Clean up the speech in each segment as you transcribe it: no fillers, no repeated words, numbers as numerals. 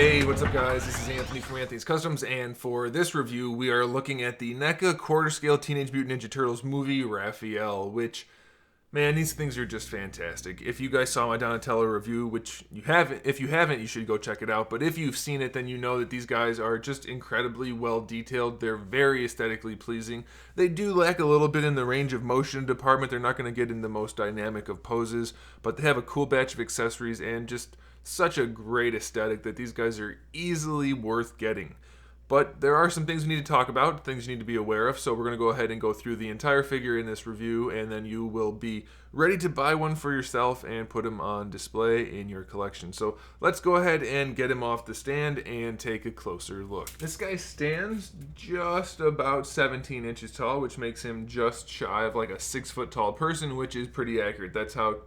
Hey, what's up guys? This is Anthony from Anthony's Customs, and for this review, we are looking at the NECA quarter-scale Teenage Mutant Ninja Turtles movie, RAPHAEL, which, man, these things are just fantastic. If you guys saw my Donatello review, which you haven't, if you haven't, you should go check it out, but if you've seen it, then you know that these guys are just incredibly well detailed. They're very aesthetically pleasing. They do lack a little bit in the range of motion department. They're not going to get in the most dynamic of poses, but they have a cool batch of accessories and just such a great aesthetic that these guys are easily worth getting. But there are some things we need to talk about, things you need to be aware of, so we're going to go ahead and go through the entire figure in this review, and then you will be ready to buy one for yourself and put him on display in your collection. So let's go ahead and get him off the stand and take a closer look. This guy stands just about 17 inches tall, which makes him just shy of like a 6 foot tall person, which is pretty accurate. That's how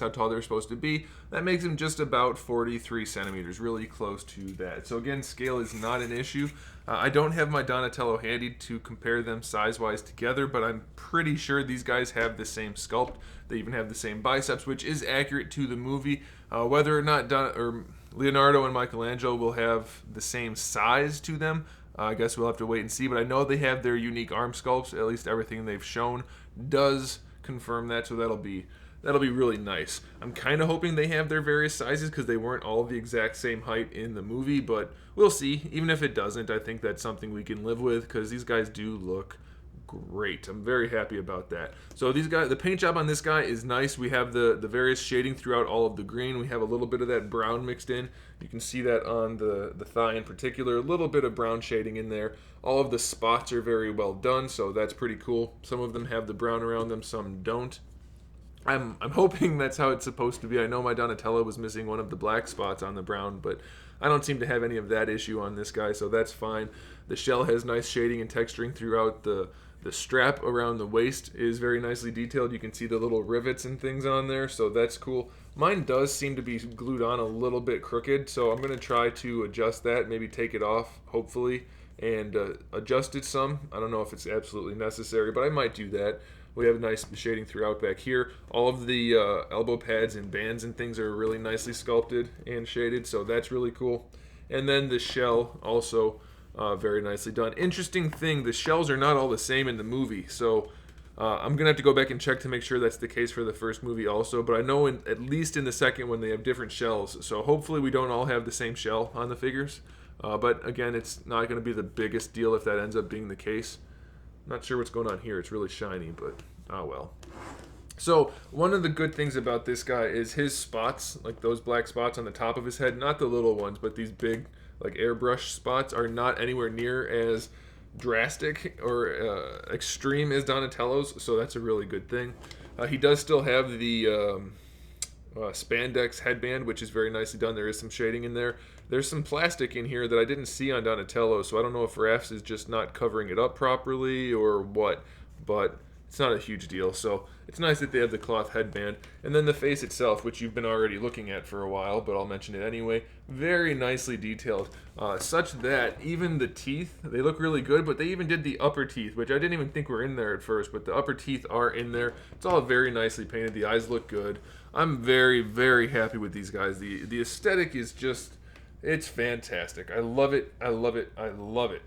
tall they're supposed to be. That makes him just about 43 centimeters, really close to that. So again, scale is not an issue. I don't have my Donatello handy to compare them size-wise together, but I'm pretty sure these guys have the same sculpt. They even have the same biceps, which is accurate to the movie. Whether or not Leonardo and Michelangelo will have the same size to them, I guess we'll have to wait and see, but I know they have their unique arm sculpts. At least everything they've shown does confirm that, so that'll be really nice. I'm kind of hoping they have their various sizes because they weren't all the exact same height in the movie, but we'll see. Even if it doesn't, I think that's something we can live with because these guys do look great. I'm very happy about that. So these guys, the paint job on this guy is nice. We have the various shading throughout all of the green. We have a little bit of that brown mixed in. You can see that on the thigh in particular, a little bit of brown shading in there. All of the spots are very well done, so that's pretty cool. Some of them have the brown around them, some don't. I'm hoping that's how it's supposed to be. I know my Donatello was missing one of the black spots on the brown, but I don't seem to have any of that issue on this guy, so that's fine. The shell has nice shading and texturing throughout. The strap around the waist is very nicely detailed. You can see the little rivets and things on there, so that's cool. Mine does seem to be glued on a little bit crooked, so I'm going to try to adjust that, maybe take it off, hopefully, and adjust it some. I don't know if it's absolutely necessary, but I might do that. We have nice shading throughout back here. All of the elbow pads and bands and things are really nicely sculpted and shaded, so that's really cool. And then the shell also very nicely done. Interesting thing, the shells are not all the same in the movie, so I'm going to have to go back and check to make sure that's the case for the first movie also, but I know at least in the second one they have different shells, so hopefully we don't all have the same shell on the figures. But again, it's not going to be the biggest deal if that ends up being the case. Not sure what's going on here. It's really shiny, but oh well. So one of the good things about this guy is his spots, like those black spots on the top of his head, not the little ones, but these big like airbrush spots are not anywhere near as drastic or extreme as Donatello's, so that's a really good thing. He does still have the spandex headband, which is very nicely done. There is some shading in there. There's some plastic in here that I didn't see on Donatello, so I don't know if Raph's is just not covering it up properly or what, but it's not a huge deal. So it's nice that they have the cloth headband. And then the face itself, which you've been already looking at for a while, but I'll mention it anyway, very nicely detailed, such that even the teeth, they look really good, but they even did the upper teeth, which I didn't even think were in there at first, but the upper teeth are in there. It's all very nicely painted. The eyes look good. I'm very, very happy with these guys. The aesthetic is just, it's fantastic. I love it. I love it. I love it.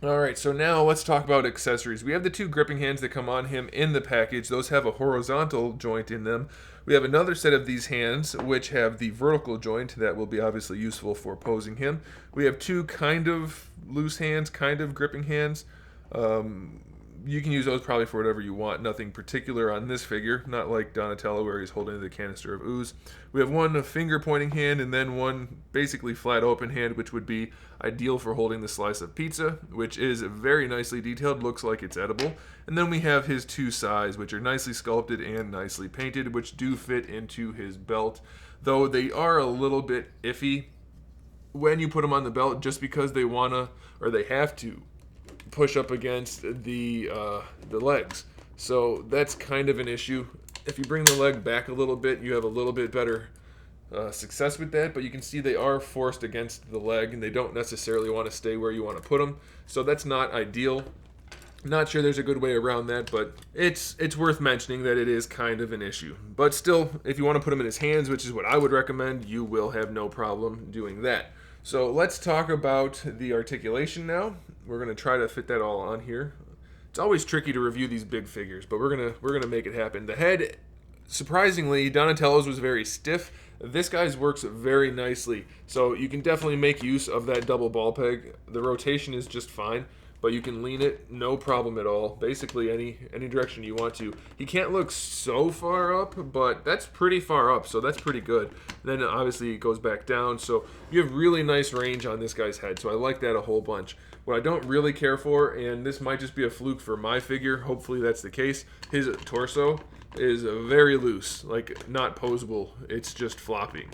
All right, so now let's talk about accessories. We have the two gripping hands that come on him in the package. Those have a horizontal joint in them. We have another set of these hands which have the vertical joint that will be obviously useful for posing him. We have two kind of loose hands, kind of gripping hands. You can use those probably for whatever you want. Nothing particular on this figure, not like Donatello where he's holding the canister of ooze. We have one finger pointing hand and then one basically flat open hand, which would be ideal for holding the slice of pizza, which is very nicely detailed, looks like it's edible. And then we have his two sides, which are nicely sculpted and nicely painted, which do fit into his belt, though they are a little bit iffy when you put them on the belt just because they wanna, or they have to, push up against the legs. So that's kind of an issue. If you bring the leg back a little bit, you have a little bit better success with that, but you can see they are forced against the leg and they don't necessarily want to stay where you want to put them. So that's not ideal. Not sure there's a good way around that, but it's worth mentioning that it is kind of an issue. But still, if you want to put him in his hands, which is what I would recommend, you will have no problem doing that. So let's talk about the articulation now. We're going to try to fit that all on here. It's always tricky to review these big figures, but we're gonna make it happen. The head, surprisingly, Donatello's was very stiff. This guy's works very nicely, so you can definitely make use of that double ball peg. The rotation is just fine, but you can lean it no problem at all. Basically any direction you want to. He can't look so far up, but that's pretty far up, so that's pretty good. Then obviously it goes back down, so you have really nice range on this guy's head, so I like that a whole bunch. What I don't really care for, and this might just be a fluke for my figure, hopefully that's the case, his torso is very loose, like not posable, it's just floppy.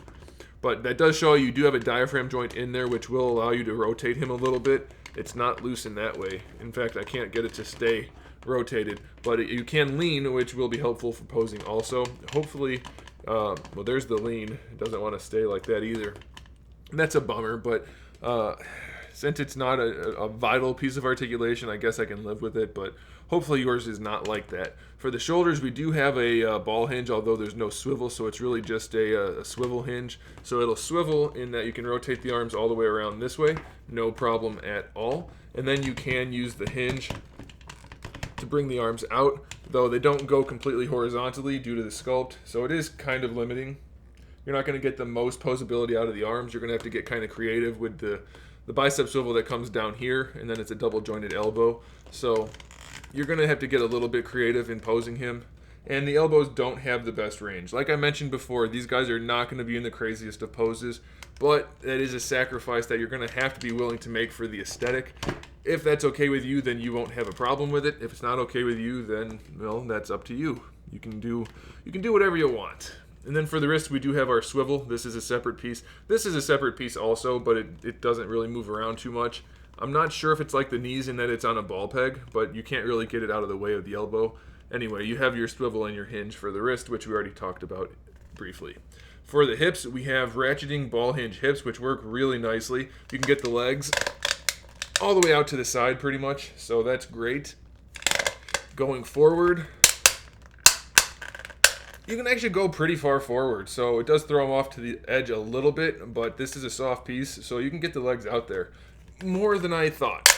But that does show you do have a diaphragm joint in there, which will allow you to rotate him a little bit. It's not loose in that way. In fact, I can't get it to stay rotated, but you can lean, which will be helpful for posing also. Hopefully, well, there's the lean. It doesn't want to stay like that either. And that's a bummer, but since it's not a vital piece of articulation, I guess I can live with it, but hopefully yours is not like that. For the shoulders, we do have a ball hinge, although there's no swivel, so it's really just a swivel hinge. So it'll swivel in that you can rotate the arms all the way around this way, no problem at all. And then you can use the hinge to bring the arms out, though they don't go completely horizontally due to the sculpt, so it is kind of limiting. You're not going to get the most posability out of the arms. You're going to have to get kind of creative with the bicep swivel that comes down here, and then it's a double jointed elbow. So you're going to have to get a little bit creative in posing him. And the elbows don't have the best range. Like I mentioned before, these guys are not going to be in the craziest of poses, but that is a sacrifice that you're going to have to be willing to make for the aesthetic. If that's okay with you, then you won't have a problem with it. If it's not okay with you, then, well, that's up to you. You can do whatever you want. And then for the wrist, we do have our swivel. This is a separate piece. This is a separate piece also, but it doesn't really move around too much. I'm not sure if it's like the knees in that it's on a ball peg, but you can't really get it out of the way of the elbow. Anyway, you have your swivel and your hinge for the wrist, which we already talked about briefly. For the hips, we have ratcheting ball hinge hips, which work really nicely. You can get the legs all the way out to the side pretty much, so that's great. Going forward, you can actually go pretty far forward, so it does throw them off to the edge a little bit, but this is a soft piece, so you can get the legs out there. More than I thought.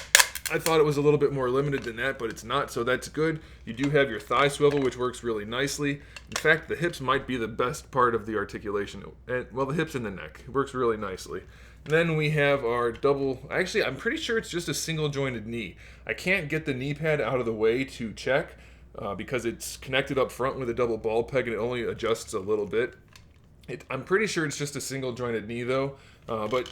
I thought it was a little bit more limited than that, but it's not, so that's good. You do have your thigh swivel, which works really nicely. In fact, the hips might be the best part of the articulation. And, well, the hips and the neck. It works really nicely. Then we have our double... Actually, I'm pretty sure it's just a single-jointed knee. I can't get the knee pad out of the way to check because it's connected up front with a double ball peg and it only adjusts a little bit. I'm pretty sure it's just a single-jointed knee, though, but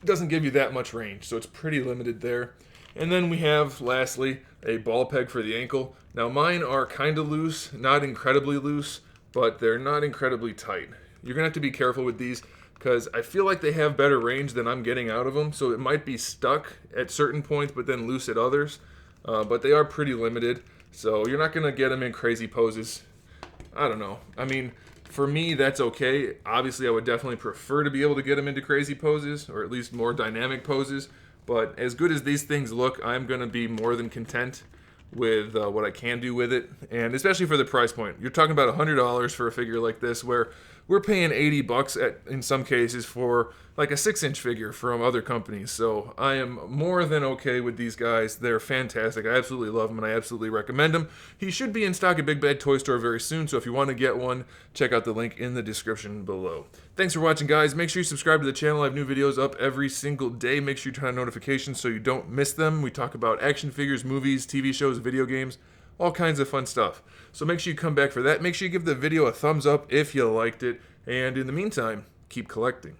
it doesn't give you that much range, so it's pretty limited there. And then we have, lastly, a ball peg for the ankle. Now mine are kind of loose, not incredibly loose, but they're not incredibly tight. You're going to have to be careful with these because I feel like they have better range than I'm getting out of them, so it might be stuck at certain points but then loose at others. But they are pretty limited, so you're not going to get them in crazy poses. I don't know. I mean, for me, that's okay. Obviously, I would definitely prefer to be able to get them into crazy poses, or at least more dynamic poses. But as good as these things look, I'm going to be more than content with what I can do with it. And especially for the price point. You're talking about $100 for a figure like this, where we're paying $80 in some cases for like a 6-inch figure from other companies. So I am more than okay with these guys. They're fantastic. I absolutely love them and I absolutely recommend them. He should be in stock at Big Bad Toy Store very soon, so if you want to get one, check out the link in the description below. Thanks for watching, guys. Make sure you subscribe to the channel. I have new videos up every single day. Make sure you turn on notifications so you don't miss them. We talk about action figures, movies, TV shows, video games, all kinds of fun stuff. So make sure you come back for that. Make sure you give the video a thumbs up if you liked it. And in the meantime, keep collecting.